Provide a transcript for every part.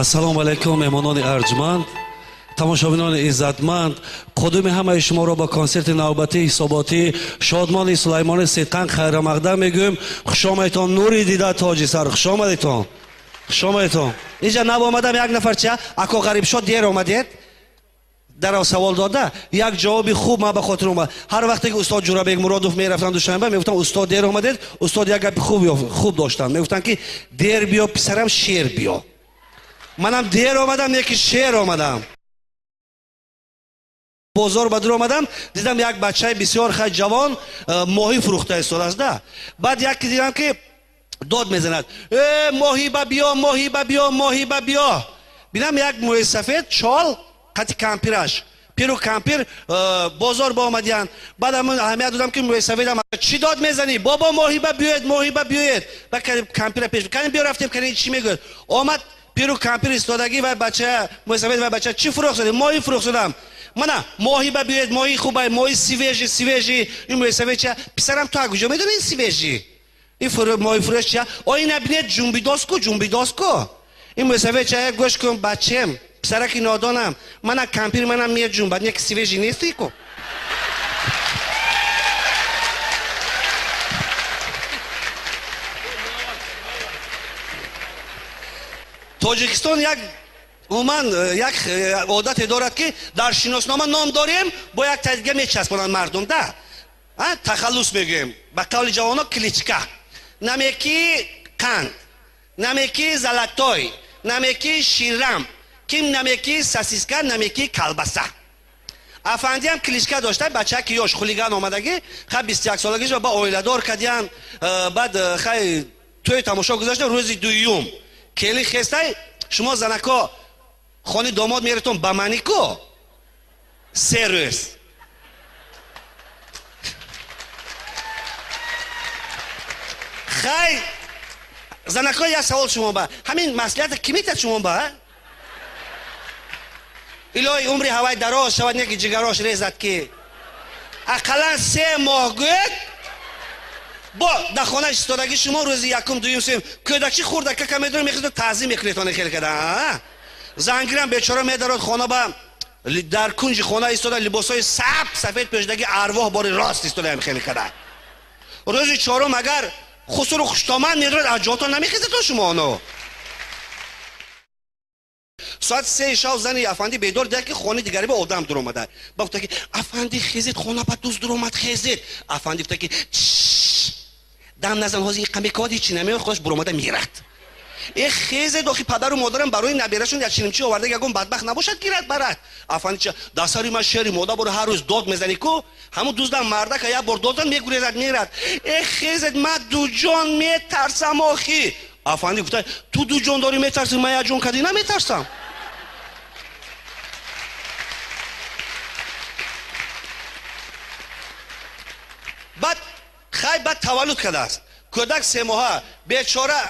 ассалому алайкум меҳмонони арҷманд, тамошобинони иззатманд, қудуми ҳамаи шуморо ба консерти навбатии ҳисоботии Шодмони Сулаймони Сидқан хайрамақдам мегӯем. хушомадитон, нури дида тоҷи сар, хушомадитон. хушомадитон. инҷа нав омадам, як нафарча ако ғарибшод дер омадед дарав савол дода, як ҷавоби хуб ма ба хотир омад. ҳар вақте ки устод Ҷурабек Муродов мерафтанд Душанба, мегуфтам устод дер омадед, устод як гапи хуб доштанд, мегуфтанд ки дер биё писарам, шер биё. манам дер омадам, не ки шер омадам. бозор ба дур омадам, дидам як бачаи бисёр хай ҷавон моҳӣ фурӯхта истодааст да. баъд яке дидам ки дод мезанад, моҳиба биё, моҳиба биё, моҳиба биё. бинам як мӯи сафед чол қати кампираш, пиру кампир бозор ба омадиянд. баъд аҳамият додам ки мӯи сафедам чӣ дод мезанӣ? бобо моҳиба биёед, моҳиба биёед. баъд кампира пеш кани биё рафтем, кани чӣ мегӯяд? омад пиру кампир истодагӣ ва бача мӯи сафед ва бача чӣ фурӯх задем? моҳӣ фурӯх задам. мана моҳиба биёед, моҳӣ хубай, моҳӣ сивежи, сивежи. ин мӯи сафед чия? писарам ту акуҷо медонӣ ин сивежи? ин моҳӣ фурӯш чия? ин набинед ҷумбидоску, ҷумбидоску. ин мӯи сафед чия? гӯш кун бачем, писараки нодонам, мана кампир манам миед ҷумбад, неки сивежи нести ку. тоҷикистон як умуман як одате дорад ки дар шиноснома ном дорем, бо як тадига мечаспонанд мардум да. тахаллус мегӯем, ба қавли ҷавоно кличка. намеки қанд, намеки золотой, намеки ширам, ким намеки сосиска, намеки калбаса. афандиам кличка дошта, бачаки ёш хулиган омадагӣ, хай 21 солагиш ба оиладор кадиян, баъд хай тӯи тамошо гузашта. рӯзи дуюм кели хестай, шумо занако хони домод меритон ба манику се рӯз. хай занако як савол шумо ба ҳамин маслиҳата ки метад шумо ба илоҳи умри ҳавай дароз шавад, неки ҷигарош резад ки ақаллан 3 моҳ гӯяд бо дар хонааш истодагӣ шумо рӯзи якум дуюм сеюм кӯдакчи хурдакака медонӣ мехӯзад таъзим мекунетоне хел када. зангирам бечора медарод хона ба дар кунҷи хона истода либосҳои сафед пӯшидаги арвоҳ бори рост истодаам хел када. рӯзи чорум агар хусуру хуштоманд медорад аз ҷотон намехезатон шумо оно. соати 3 шав зани афанди бедор дида ки хони дигари ба одам дур омада. ба гуфта ки афанди хезед, хона ба дуз дур омад, хезед. афанди гуфта ки дам назан, ҳозир иқаме коди чӣ намеёд, худаш бур омада мирад. хезед, охи падару модарам барои набирашон як чинимчи оварда, ягон бадбахт набошад гирад барад. афанди ча дасари ман шери мода боро ҳар рӯз дод мезанӣ ку? ҳамун дуздам мардака як бор додзан мегурезад мирад. хезед, ман дуҷон метарсам охи. афанди гуфта ту дуҷон дорӣ метарсӣ, ман як ҷон кадӣ наметарсам. баъд хай баъд таваллуд кардааст. кӯдак 3 моҳа бечора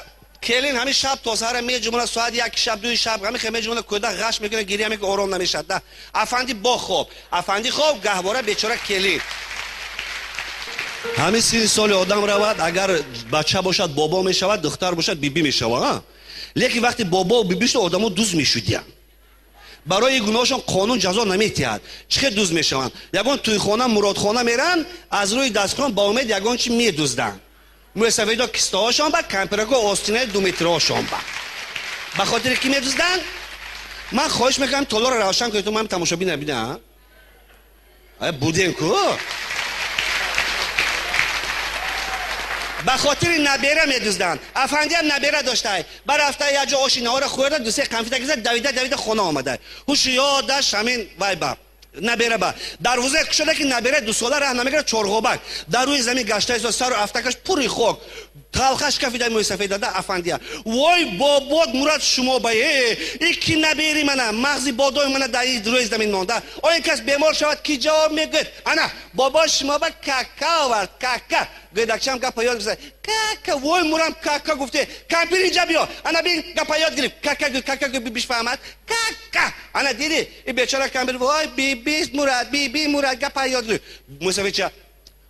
келин ҳамин шаб то саҳара меҷумонад, соат 1 шаб 2 шаб ҳамин хел меҷумонад, кӯдак ғаш мекунад, гирия мекунад, ором намешад да. афанди бо хоб, афанди хоб, гаҳвора бечора келин. ҳамин синни соли одам равад, агар бача бошад бобо мешавад, духтар бошад бибӣ мешавад. лекин вақти бобо бибӣ шуд одамо дуз мешудиянд. барои гуноҳшон қонун ҷазо намедиҳад. чӣ хел дуз мешаванд? ягон тӯйхона, муродхона меранд, аз рӯи дастхон ба умед ягон чӣ медузданд. мӯсаведо кистаҳошон ба кампирако остинаи 2 метрҳошон ба хотири ки медузданд. ман хоҳиш мекунам толоро равшан кунед, то ман тамошобӣ набинам. будем ку ба хотири набера медузданд. афандиам набера доштай, барафта як ҷо оши наҳора хӯрда, 2-3 қанфита гизад, давида хона омада. ҳуши ёдаш ҳамин вайба набера ба дарвозаи кушода ки набера 2 сола раҳ намегирад, чорғобак дар рӯи замин гашта истод, сару афтакаш пури хок, талхаш кафида мӯи сафед дада. афандия вой бобод мурад шумо ба ики набери мана мағзи бодои мана дар рӯи замин монда. оин кас бемор шавад ки ҷавоб мегӯяд? ана бобо шумо ба кака овард, кака. гӯдакчам гапа ёд гирифт, кака. вой мурам кака гуфте, кампир инҷа биё, ана бин гапа ёд гирифт, кака гӯ, кака гӯ, бишфаҳмад, кака. ана диди и бечора кампир, вой биби мурад гапа ёд гирифт. мусафирча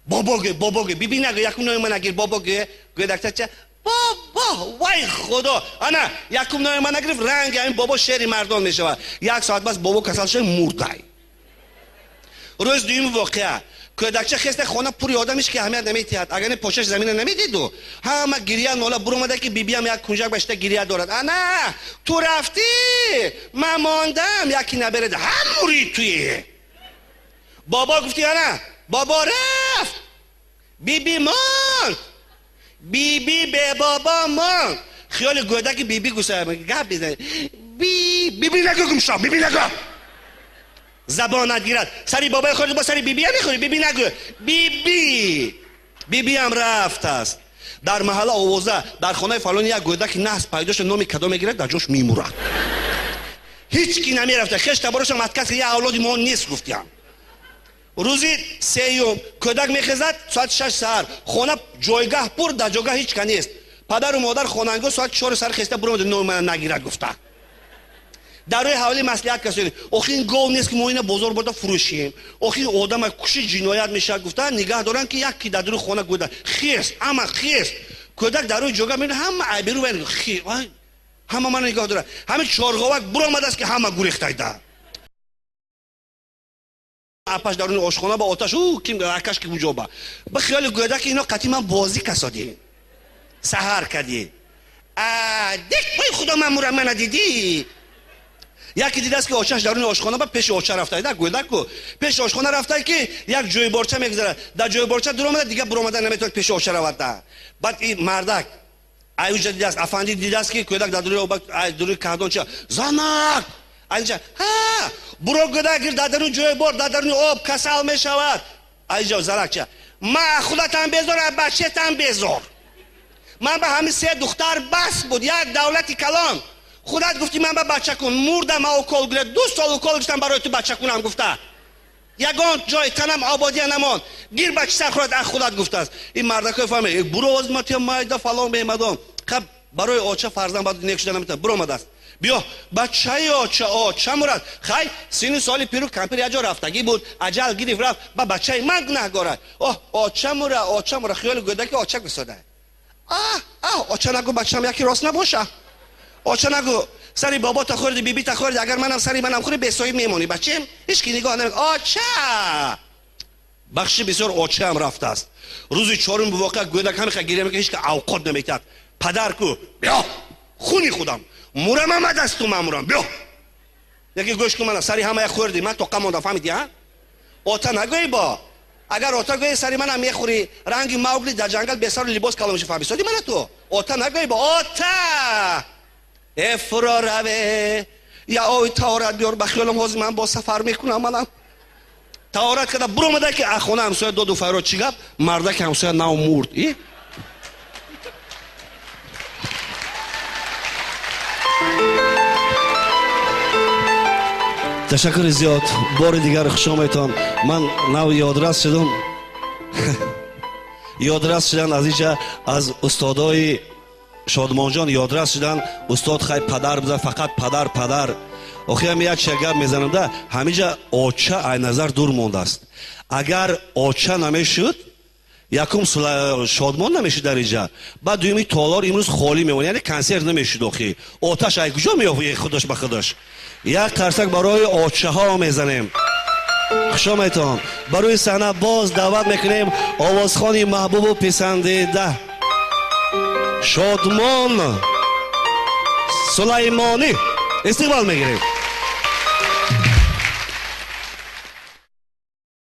бобо гӯ, биби нагӯ, якум нои ман нагир, бобо гӯ. гӯдактача بابا وای خدا انا یکم نام من نگرفت رنگ این بابا شعری مردان میشود یک ساعت بس بابا کسل شد مرده روز دویم واقعه کودکچه خسته خانه پوری آدمش که اهمیت نمیتید اگر پشتش زمین نمیدید و همه گریه ناله برو اومده که بیبی هم یک کنجک بشته گریه دارد انا تو رفتی من ماندم یکی نبرد هموری توی بابا گفتی انا بابا رفت بیبی ماند بیبی به بابا ماند خیال گودک بیبی گوشه گپ بزنه بیبی نگو گمشا بیبی نگو زبانت گیرد سری بابای خودت با سری بیبی هم میخوری بیبی نگو بیبی هم رفت است در محله آوازه در خانه فلان یک گودک نحس پیداش نامی کدا میگیرد در جاش میمورد هیچ کی نمیرفته خش تبارش متکس یه اولادی ما نیست گفتیم روزی سیوم کودک میخزد ساعت 6 سر خانه جایگاه پر در جایگاه هیچ که نیست پدر و مادر خاننگو ساعت 4 سر خسته برو نام من نگیرد گفته در روی حوالی مصلحت کسی آخه این گاو نیست که ما اینو بازار برده فروشیم آخه این آدم کشی جنایت میشه گفتن نگاه دارن که یکی در روی خانه گوده خیست اما خیست کودک در روی جایگاه میره همه عبیرو بین خی همه من نگاه دارن همه چارگاوک برو آمده است که همه گریخته ده اپاش در اون آشخانه با آتش او کیم رکش که کجا با به خیال گوده که اینا قطعی من بازی کسادی سحر کردی دیک پای خدا من من دیدی یکی دیده است که آشش در اون آشخانه با پیش آشه رفته ده گوده کو پیش آشخانه رفته که یک جوی بارچه میگذره در جوی بارچه در اومده دیگه بر اومدن نمیتونه پیش آشه رفته بعد این مردک ایوج دیده است افندی دیده است که کودک در روی کهدان چه زنک اینجا ها برو گده گیر دادرون جوی بار دادرون آب کسل می شود اینجا زرک چه ما خودتم بذار بچه‌تم بذار من به همین 3 دختر بس بود یک دولتی کلان خودت گفتی من به بچه کن مردم اوکال گرد 2 سال اوکال گفتم برای تو بچه کنم گفته یگان جای تنم آبادی نمان گیر بچه سر خودت اخ خودت گفته است این مردکای فهمه برو آزماتی مایده فلان بیمدان خب برای آچه فرزن باید نیک شده نمیتونه برو آمده است بیا بچه آچه مرد خیلی 3 سالی پیرو کمپیر یه جا رفتگی بود عجل گیرف رفت با بچه من گناهگاره آچه مرد خیال گوده که آچه بساده آچه نگو بچه هم یکی راست نباشه آچه نگو سری بابا تا خوردی بیبی تا خوردی اگر منم سری منم خوری به سایب میمونی بچه هیچ کی نگاه نمیکنه آچه بخشی بسیار آچه هم رفته است روزی 4 به واقع گودک هم گیره میکنه هیچ که اوقات نمیکرد پدر کو بیا خونی خودم مورم هم دست تو مامورم بیا یکی گوش کن من سری همه خوردی من تو قموندم فهمیدی ها آتا نگوی با اگر آتا گوی سری منم میخوری رنگ موگلی در جنگل بسر لباس کلامش فهمی سادی من تو آتا نگوی با آتا افرا روه یا آی تارت بیار بخیالم حاضی من با سفر میکنم منم تارت کده برو مده که اخونه همسایه دو فراد چی گفت مرده که همسایه نو مرد تشکر زیاد بار دیگر خوش آمدید من نو یادرس شدم یادرس شدن از اینجا از استادای شادمان جان یادرس شدن استاد خیلی پدر بزن فقط پدر آخه هم یک شگرد میزنم ده همینجا آچه ای نظر دور مونده است اگر آچه نمیشد یکم شادمان نمیشد در اینجا بعد دویمی تالار امروز خالی میمونه یعنی کنسرت نمیشد آخه آتش ای کجا میافت خودش به خودش یک قرصک برای آچه ها میزنیم خوش آمدید برای صحنه باز دعوت میکنیم آوازخوانی محبوب و پسندیده شادمان سلیمانی استقبال میگیریم